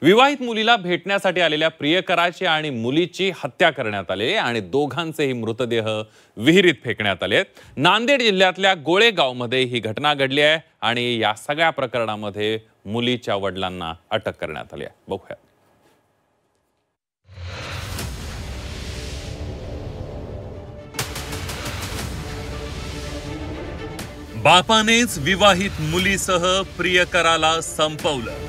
विवाहित मुलीला भेटण्यासाठी आलेल्या प्रियकराची आणि मुलीची हत्या करण्यात आली आणि दोघांचेही मृतदेह विहिरीत फेकण्यात आले। नांदेड जिल्ह्यातल्या गोळेगावमध्ये ही घटना घडली आहे आणि या सगळ्या प्रकरणामध्ये मुलीच्या वडिलांना अटक करण्यात आली आहे। बघूया। बापानेच विवाहित मुलीसह प्रियकराला संपवलं।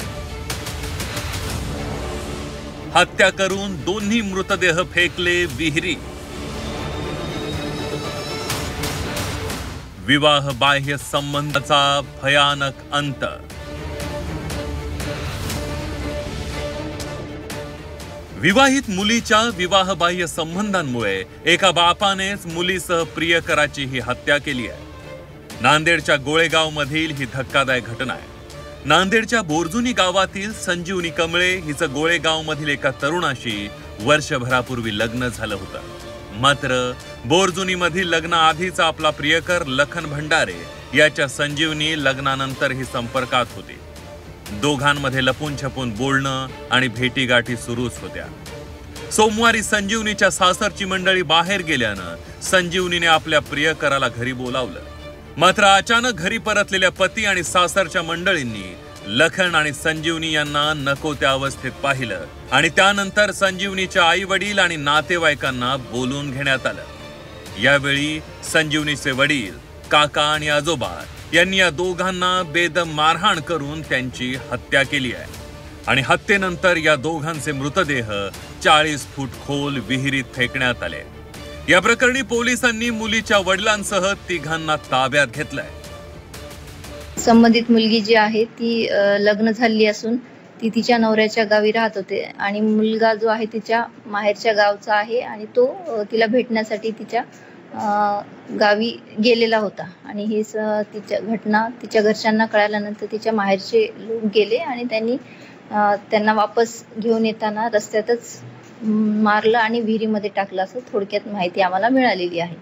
हत्या करून दोन्ही मृतदेह फेकले विहिरी। विवाह बाह्य संबंधाचा भयानक अंत। विवाहित मुलीच्या विवाह बाह्य संबंधांमुळे एका बापानेच मुलीसह प्रियकराची ही हत्या केली आहे। नांदेडच्या गोळेगाव मधील ही धक्कादायक घटना आहे। नांदेडच्या बोरजुनी गावातील संजीवनी कमळे हिचं गोळेगाव मधील एका तरुणाशी वर्षभरापूर्वी लग्न झालं होतं। मात्र बोरजुनी मधील लग्नाआधीचा आपला प्रियकर लखन भंडारे याच्या संजीवनी लग्नानंतरही संपर्कात होती। दोघांमध्ये लपून छपून बोलणं आणि भेटीगाठी सुरूच होत्या। सोमवारी संजीवनीच्या सासरची मंडळी बाहेर गेल्यानं संजीवनीने आपल्या प्रियकराला घरी बोलावलं। मात्र अचानक घरी परतलेल्या पती आणि सासरच्या मंडळींनी लखन आणि संजीवनी यांना नको त्या अवस्थेत पाहिलं आणि त्यानंतर संजीवनीच्या आई वडील आणि नातेवाईकांना बोलून घेण्यात आलं। यावेळी संजीवनीचे वडील, काका आणि आजोबा यांनी या दोघांना बेदम मारहाण करून त्यांची हत्या केली आहे आणि हत्येनंतर या दोघांचे मृतदेह 40 फूट खोल विहिरीत फेकण्यात आले। या प्रकरणी पोलिसांनी मुलीच्या वडिलांसह तिघांना ताब्यात घेतलंय। संबंधित मुलगी जी आहे ती लग्न झाली असून ती तिच्या नवऱ्याच्या गावी राहत होते आणि मुलगा जो आहे तिच्या माहेरच्या गावचा आहे आणि तो तिला भेटण्यासाठी तिच्या गावी गेलेला होता आणि ही तिच्या घटना तिच्या घरच्यांना कळाल्यानंतर तिच्या माहेरचे लोक गेले आणि त्यांना वापस घेऊन येताना रस्त्यातच मारलं आणि विहिरीमध्ये टाकलं असं थोडक्यात माहिती आम्हाला मिळालेली आहे।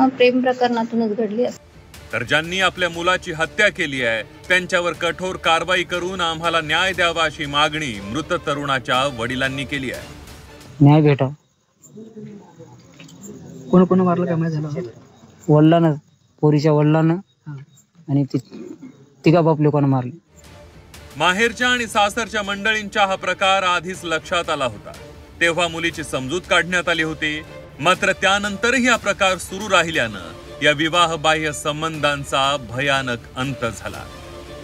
प्रेम प्रकरणातूनच घडली असं। तर ज्यांनी आपल्या मुलाची हत्या केली आहे त्यांच्यावर कठोर कारवाई करून आम्हाला न्याय द्यावा अशी मागणी मृत तरुणाच्या वडिलांनी केली आहे। न्याय भेटा। कोण मारलं काय माहिती झालं? वडिलांना, पोरीच्या वडिलांना आणि तिघा बाप लोकांना मारले। माहेरच्या आणि सासरच्या मंडळींच्या हा प्रकार आधीच लक्षात आला होता, तेव्हा मुलीची समजूत काढण्यात आली होती। मात्र त्यानंतरही हा प्रकार सुरू राहिल्यानं या विवाह बाह्य संबंधांचा भयानक अंत झाला।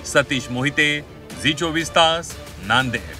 सतीश मोहिते, झी 24 तास, नांदेड।